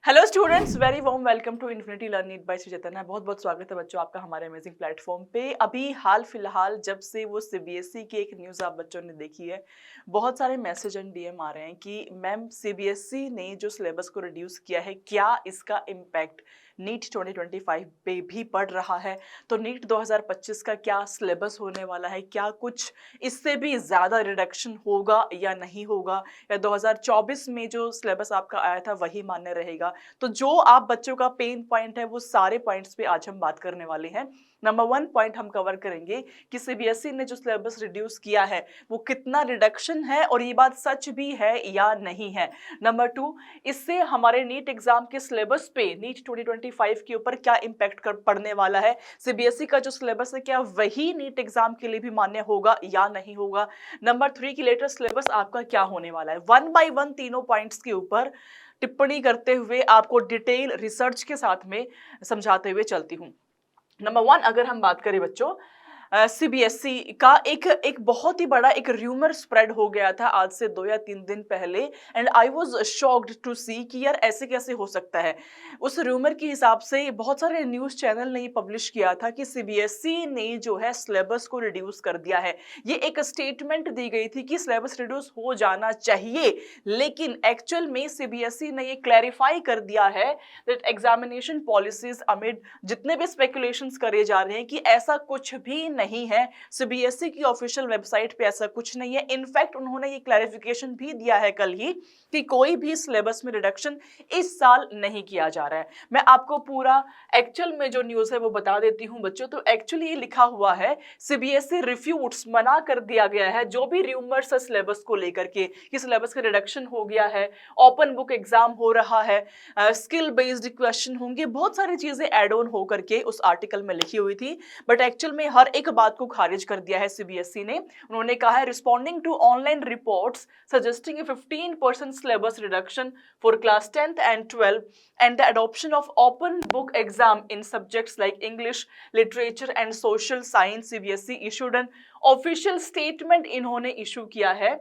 Hello students, very warm welcome to Infinity Learn NEET by Shri Chaitanya. बहुत बहुत स्वागत है बच्चों आपका हमारे अमेजिंग प्लेटफॉर्म पे। अभी हाल फिलहाल जब से वो सीबीएसई की एक न्यूज़ आप बच्चों ने देखी है, बहुत सारे मैसेज एंड डीएम आ रहे हैं कि मैम सीबीएसई ने जो सिलेबस को रिड्यूस किया है, क्या इसका इम्पैक्ट नीट 2025 पे भी पड़ रहा है? तो नीट 2025 का क्या सिलेबस होने वाला है? क्या कुछ इससे भी ज़्यादा रिडक्शन होगा या नहीं होगा, या 2024 में जो सिलेबस आपका आया था वही मान्य रहेगा? तो जो आप बच्चों का पेन पॉइंट है वो सारे पॉइंट्स पे आज हम बात करने वाले हैं। नंबर 1 पॉइंट हम कवर करेंगे कि सीबीएसई ने जो सिलेबस रिड्यूस किया है वो कितना रिडक्शन है और ये बात सच भी है या नहीं है। नंबर 2, इससे हमारे नीट एग्जाम के सिलेबस पे नीट 2025 के ऊपर क्या इम्पैक्ट पड़ने वाला है। सीबीएसई का जो सिलेबस है क्या वही नीट एग्जाम के लिए भी मान्य होगा या नहीं होगा। नंबर 3 की लेटेस्ट सिलेबस आपका क्या होने वाला है। 1 बाय 1 तीनों पॉइंट्स के ऊपर टिप्पणी करते हुए आपको डिटेल रिसर्च के साथ में समझाते हुए चलती हूँ। नंबर 1 अगर हम बात करें बच्चों, सीबीएसई का एक बहुत ही बड़ा एक र्यूमर स्प्रेड हो गया था आज से 2 या 3 दिन पहले, and I was shocked to see कि यार ऐसे कैसे हो सकता है। उस र्यूमर के हिसाब से बहुत सारे न्यूज़ चैनल ने पब्लिश किया था कि सीबीएसई ने जो है सिलेबस को रिड्यूस कर दिया है। ये एक स्टेटमेंट दी गई थी कि सिलेबस रिड्यूस हो जाना चाहिए, लेकिन एक्चुअल में सीबीएसई ने ये क्लैरिफाई कर दिया है दैट एग्जामिनेशन पॉलिसीज अमिड जितने भी स्पेकुलेशंस करे जा रहे हैं कि ऐसा कुछ भी नहीं है। सीबीएसई की ऑफिशियल वेबसाइट पे ऐसा कुछ नहीं है। इनफैक्ट उन्होंने ये क्लैरिफिकेशन भी दिया है कल ही कि कोई भी सिलेबस में रिडक्शन इस साल नहीं किया जा रहा है। मैं आपको पूरा एक्चुअल में जो न्यूज़ है वो बता देती हूँ बच्चों। तो एक्चुअली ये लिखा हुआ है, सीबीएसई रिफ्यूट्स, मना कर दिया गया है जो भी र्यूमर्स है सिलेबस को लेकर के कि सिलेबस का रिडक्शन हो गया है, ओपन बुक एग्जाम हो रहा है, स्किल बेस्ड क्वेश्चन होंगे, बहुत सारी चीजें एड ऑन हो करके उस आर्टिकल में लिखी हुई थी। बट एक्चुअल में हर एक बात को खारिज कर दिया है सीबीएसई ने। उन्होंने कहा है, responding to online reports suggesting 15% syllabus reduction for class 10th and 12th and the adoption of open book exam in subjects like English, literature and social science, CBSE issued an official statement इन्होंने issue किया है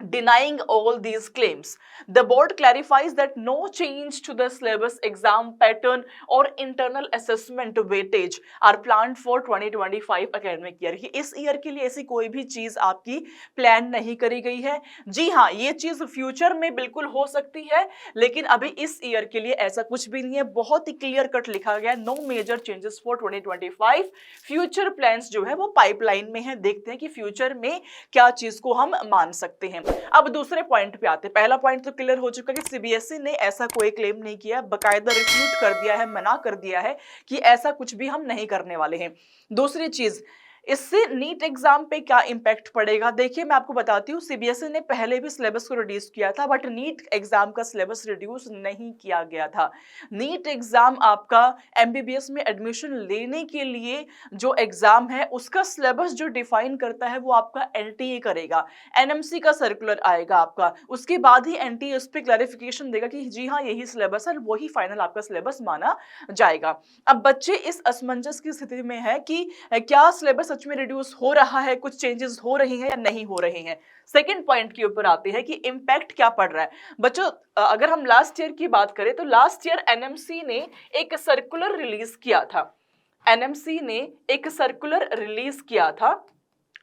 denying all these claims. The board clarifies that no change to the syllabus, exam pattern or internal assessment weightage are planned for 2025 academic year. इस year के लिए ऐसी कोई भी चीज आपकी प्लान नहीं करी गई है। जी हाँ, ये चीज फ्यूचर में बिल्कुल हो सकती है, लेकिन अभी इस ईयर के लिए ऐसा कुछ भी नहीं है। बहुत ही क्लियर कट लिखा गया, no major changes for 2025। Future plans जो है वो पाइपलाइन में है। देखते हैं कि फ्यूचर में क्या चीज को हम मान सकते हैं। अब दूसरे पॉइंट पे आते हैं। पहला पॉइंट तो क्लियर हो चुका है कि सीबीएसई ने ऐसा कोई क्लेम नहीं किया, बकायदा रिफ्यूट कर दिया है, मना कर दिया है कि ऐसा कुछ भी हम नहीं करने वाले हैं। दूसरी चीज, इससे नीट एग्जाम पे क्या इंपैक्ट पड़ेगा। देखिए मैं आपको बताती हूँ, सीबीएसई ने पहले भी सिलेबस को रिड्यूस किया था, बट नीट एग्जाम का सिलेबस रिड्यूस नहीं किया गया था। नीट एग्जाम आपका एमबीबीएस में एडमिशन लेने के लिए जो एग्जाम है उसका सिलेबस जो डिफाइन करता है वो आपका एनटीए करेगा। एनएमसी का सर्कुलर आएगा आपका, उसके बाद ही एनटीए उस पर क्लैरिफिकेशन देगा कि जी हाँ यही सिलेबस है, वही फाइनल आपका सिलेबस माना जाएगा। अब बच्चे इस असमंजस की स्थिति में है कि क्या सिलेबस सच में रिड्यूस हो रहा है, कुछ चेंजेस हो रही हैं या नहीं हो रहे हैं। सेकंड पॉइंट के ऊपर आते हैं कि इंपैक्ट क्या पड़ रहा है बच्चों। अगर हम लास्ट ईयर की बात करें तो लास्ट ईयर एनएमसी ने एक सर्कुलर रिलीज किया था। एनएमसी ने एक सर्कुलर रिलीज किया था,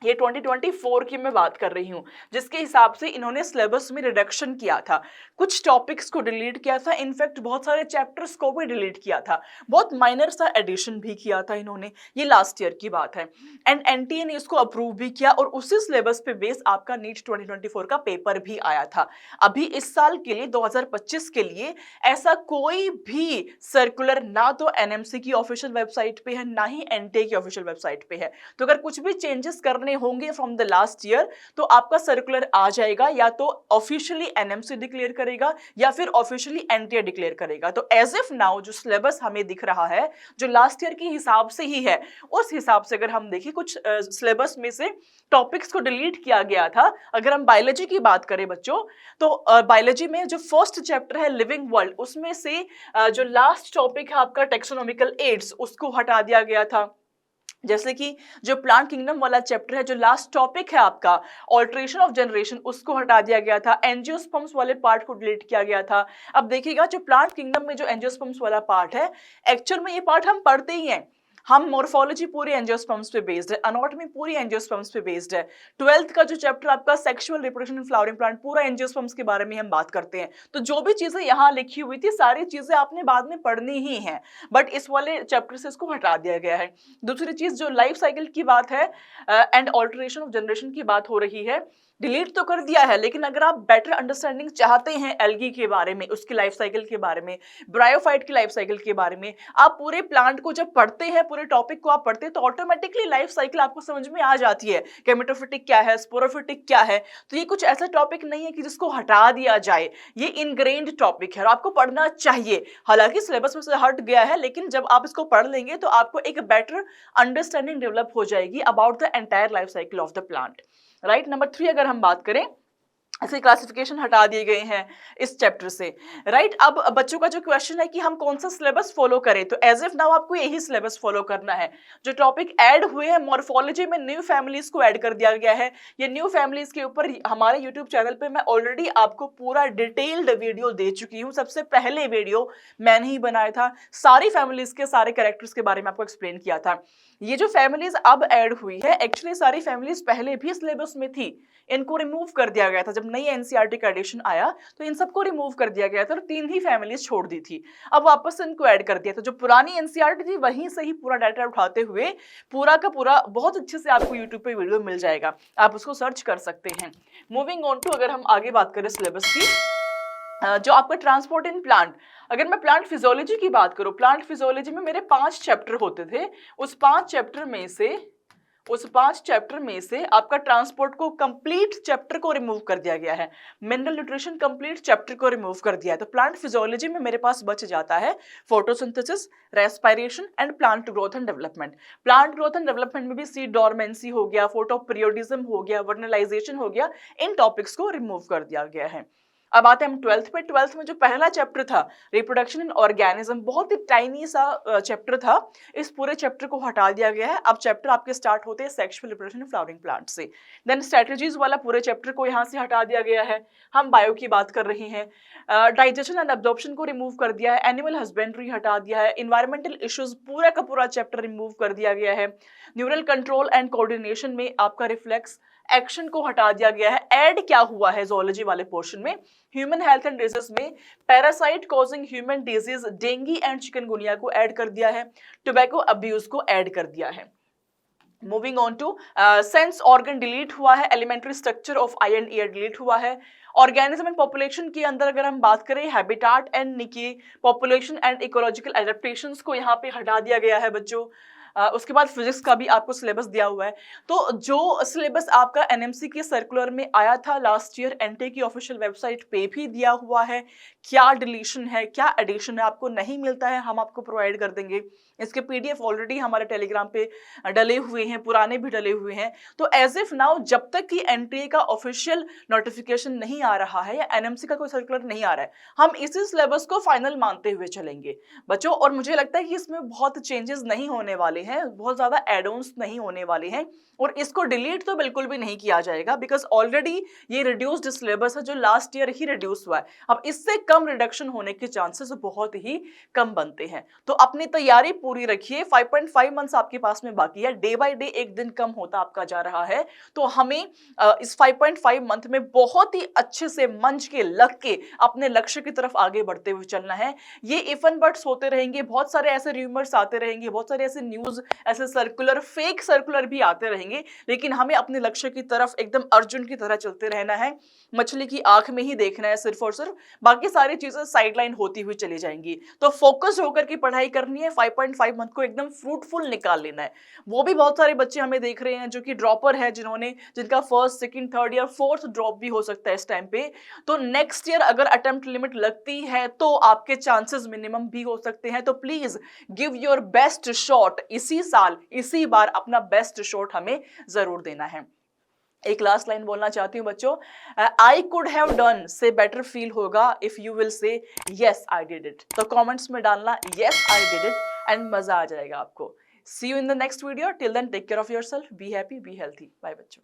ये 2024 की मैं बात कर रही हूँ, जिसके हिसाब से इन्होंने सिलेबस में रिडक्शन किया था, कुछ टॉपिक्स को डिलीट किया था, इनफैक्ट बहुत सारे चैप्टर्स को भी डिलीट किया था, बहुत माइनर सा एडिशन भी किया था इन्होंने। ये लास्ट ईयर की बात है एंड एनटीए ने इसको अप्रूव भी किया और उसी सिलेबस पे बेस आपका नीट 2024 का पेपर भी आया था। अभी इस साल के लिए 2025 के लिए ऐसा कोई भी सर्कुलर ना तो एनएमसी की ऑफिशियल वेबसाइट पे है, ना ही एनटीए की ऑफिशियल वेबसाइट पे है। तो अगर कुछ भी चेंजेस करने होंगे फ्रॉम द लास्ट ईयर तो आपका सर्कुलर आ जाएगा, या तो ऑफिशियली एनएमसी डिक्लेयर करेगा या फिर ऑफिशियली एनटीए डिक्लेयर करेगा। तो एज इफ नाउ जो सिलेबस हमें दिख रहा है जो लास्ट ईयर के हिसाब से ही है, उस हिसाब से अगर हम देखें कुछ सिलेबस में से टॉपिक्स को डिलीट किया गया था। अगर हम बायोलॉजी की बात करें बच्चों, तो बायोलॉजी में जो फर्स्ट चैप्टर है लिविंग वर्ल्ड, उसमें से जो लास्ट टॉपिक है आपका टेक्सोनॉमिकल एड्स, उसको हटा दिया गया था। जैसे कि जो प्लांट किंगडम वाला चैप्टर है, जो लास्ट टॉपिक है आपका ऑल्टरेशन ऑफ जनरेशन, उसको हटा दिया गया था। एंजियोस्पर्म्स वाले पार्ट को डिलीट किया गया था। अब देखिएगा जो प्लांट किंगडम में जो एंजियोस्पर्म्स वाला पार्ट है, एक्चुअल में ये पार्ट हम पढ़ते ही हैं। हम मोर्फोलॉजी पूरी एंजियोस्पर्म्स पे बेस्ड है, अनाटॉमी पूरी एंजियोस्पर्म्स पे बेस्ड है। 12th का जो चैप्टर आपका sexual reproduction in flowering plant, पूरा एंजियोस्पर्म्स के बारे में हम बात करते हैं। तो जो भी चीजें यहाँ लिखी हुई थी, सारी चीजें आपने बाद में पढ़नी ही है, बट इस वाले चैप्टर से इसको हटा दिया गया है। दूसरी चीज जो लाइफ साइकिल की बात है एंड ऑल्टरेशन ऑफ जनरेशन की बात हो रही है, डिलीट तो कर दिया है, लेकिन अगर आप बेटर अंडरस्टैंडिंग चाहते हैं एल्गी के बारे में, उसकी लाइफ साइकिल के बारे में, ब्रायोफाइट की लाइफ साइकिल के बारे में, आप पूरे प्लांट को जब पढ़ते हैं, पूरे टॉपिक को आप पढ़ते हैं, तो ऑटोमेटिकली लाइफ साइकिल आपको समझ में आ जाती है। केमेटोफिटिक क्या है, स्पोरोफिटिक क्या है। तो ये कुछ ऐसा टॉपिक नहीं है कि जिसको हटा दिया जाए, ये इनग्रेन्ड टॉपिक है और आपको पढ़ना चाहिए। हालांकि सिलेबस में से हट गया है, लेकिन जब आप इसको पढ़ लेंगे तो आपको एक बेटर अंडरस्टैंडिंग डेवलप हो जाएगी about the entire life cycle of the plant. Right, number 3 अगर हम बात करें, ऐसे क्लासिफिकेशन हटा दिए गए हैं इस चैप्टर से। राइट, अब बच्चों का जो क्वेश्चन है कि हम कौन सा सिलेबस फॉलो करें, तो एज इफ नाउ आपको यही सिलेबस फॉलो करना है। जो टॉपिक ऐड हुए हैं मॉर्फोलॉजी में, न्यू फैमिलीज को ऐड कर दिया गया है। ये न्यू फैमिलीज के ऊपर हमारे यूट्यूब चैनल पे मैं ऑलरेडी आपको पूरा डिटेल्ड वीडियो दे चुकी हूँ। सबसे पहले वीडियो मैंने ही बनाया था, सारी फैमिलीज के सारे कैरेक्टर्स के बारे में आपको एक्सप्लेन किया था। ये जो फैमिलीज अब ऐड हुई है, एक्चुअली सारी फैमिलीज पहले भी सिलेबस में थी, इनको रिमूव कर दिया गया था। जब नई एनसीईआरटी का एडिशन आया तो इन सबको रिमूव कर दिया गया था और 3 ही फैमिलीज छोड़ दी थी। अब वापस से इनको ऐड कर दिया। तो जो पुरानी एनसीईआरटी थी वहीं से ही पूरा डाटा उठाते हुए पूरा का पूरा बहुत अच्छे से आपको यूट्यूब पे वीडियो मिल जाएगा, आप उसको सर्च कर सकते हैं। मूविंग ऑन टू, अगर हम आगे बात करें सिलेबस की, जो आपका ट्रांसपोर्ट इन प्लांट, अगर मैं प्लांट फिजियोलॉजी की बात करूं, प्लांट फिजियोलॉजी में मेरे 5 चैप्टर होते थे। उस 5 चैप्टर में से आपका ट्रांसपोर्ट को कंप्लीट चैप्टर को रिमूव कर दिया गया है। मिनरल न्यूट्रिशन कंप्लीट चैप्टर को रिमूव कर दिया है। तो प्लांट फिजियोलॉजी में मेरे पास बच जाता है photosynthesis, respiration and plant growth and development. Plant growth and development में भी सीड डोरमेंसी हो गया, फोटो पीरियोडिज्म हो गया, वर्नलाइजेशन हो गया, इन टॉपिक्स को रिमूव कर दिया गया है। अब आते हैं हम 12th पे। 12th में जो पहला चैप्टर था रिप्रोडक्शन इन ऑर्गेनिज्म, बहुत ही टाइनी सा चैप्टर था, इस पूरे चैप्टर को हटा दिया गया है। अब चैप्टर आपके स्टार्ट होते हैं sexual reproduction in flowering plant से। देन स्ट्रेटजीज वाला पूरे चैप्टर को यहाँ से हटा दिया गया है। हम बायो की बात कर रहे हैं। डाइजेशन एंड एब्जॉर्प्शन को रिमूव कर दिया है। एनिमल हस्बेंड्री हटा दिया है। इन्वायरमेंटल इश्यूज पूरा का पूरा चैप्टर रिमूव कर दिया गया है। न्यूरल कंट्रोल एंड कोऑर्डिनेशन में आपका रिफ्लेक्स एक्शन को हटा दिया गया है। ऐड क्या हुआ है जोलॉजी वाले पोर्शन में, ह्यूमन हेल्थ एंड डिजीज में parasite causing human disease dinghy and chikungunya को ऐड कर दिया है। टोबैको अब्यूज को ऐड कर दिया है। Moving on to, sense organ delete हुआ है। Elementary structure of eye and ear delete हुआ है। ऑर्गेनिज्म एंड पॉपुलेशन के अंदर अगर हम बात करें, habitat and niche, population and ecological adaptations को यहाँ पे हटा दिया गया है बच्चों। उसके बाद फिजिक्स का भी आपको सिलेबस दिया हुआ है। तो जो सिलेबस आपका एनएमसी के सर्कुलर में आया था लास्ट ईयर, एनटीए की ऑफिशियल वेबसाइट पे भी दिया हुआ है। क्या डिलीशन है, क्या एडिशन है, आपको नहीं मिलता है, हम आपको प्रोवाइड कर देंगे। इसके पीडीएफ ऑलरेडी हमारे टेलीग्राम पे डले हुए हैं, पुराने भी डले हुए हैं। तो एज इफ नाउ जब तक कि एनटीए का ऑफिशियल नोटिफिकेशन नहीं आ रहा है या एनएमसी का कोई सर्कुलर नहीं आ रहा है, हम इसी सिलेबस को फाइनल मानते हुए चलेंगे बच्चों। और मुझे लगता है कि इसमें बहुत चेंजेस नहीं होने वाले हैं, बहुत ज्यादा एड ऑन्स नहीं होने वाले हैं, और इसको डिलीट तो बिल्कुल भी नहीं किया जाएगा, बिकॉज ऑलरेडी ये रिड्यूस्ड सिलेबस है जो लास्ट ईयर ही रिड्यूस हुआ है। अब इससे कम रिडक्शन होने के चांसेस बहुत ही कम बनते हैं। तो अपनी तैयारी पूरी रखिए। 5.5 मंथ्स आपके पास में बाकी है, डे बाय डे एक दिन कम होता आपका जा रहा है। तो हमें इस 5.5 मंथ में बहुत ही अच्छे से मंच के लग के अपने लक्ष्य की तरफ आगे बढ़ते हुए चलना है। ये इफ एंड बट्स होते रहेंगे, बहुत सारे ऐसे र्यूमर्स आते रहेंगे, बहुत सारे ऐसे न्यूज, ऐसे सर्कुलर, फेक सर्कुलर भी आते रहेंगे, लेकिन हमें अपने लक्ष्य की तरफ एकदम अर्जुन की तरह चलते रहना है। मछली की आंख में ही देखना है सिर्फ और सिर्फ, बाकी सारी चीजें साइडलाइन होती हुई चली जाएंगी। तो फोकस होकर की पढ़ाई करनी है, 5.5 मंथ को एकदम फ्रूटफुल निकाल लेना है। वो भी बहुत सारे बच्चे हमें देख रहे हैं जो कि ड्रॉपर है, जिनका फर्स्ट, सेकंड, थर्ड या फोर्थ ड्रॉप भी हो सकता है इस टाइम पे। तो नेक्स्ट ईयर अगर अटेम्प्ट लिमिट लगती है तो आपके चांसेस मिनिमम भी हो सकते हैं। तो please give your best shot, इसी साल इसी बार अपना बेस्ट शॉट हमें जरूर देना है। एक लास्ट लाइन बोलना चाहती हूँ बच्चों, I could have done say better feel होगा if you will say yes I did it. तो कमेंट्स में डालना yes I did it and मजा आ जाएगा आपको। See you in the next video, till then take care of yourself, be happy, be healthy, bye बच्चों।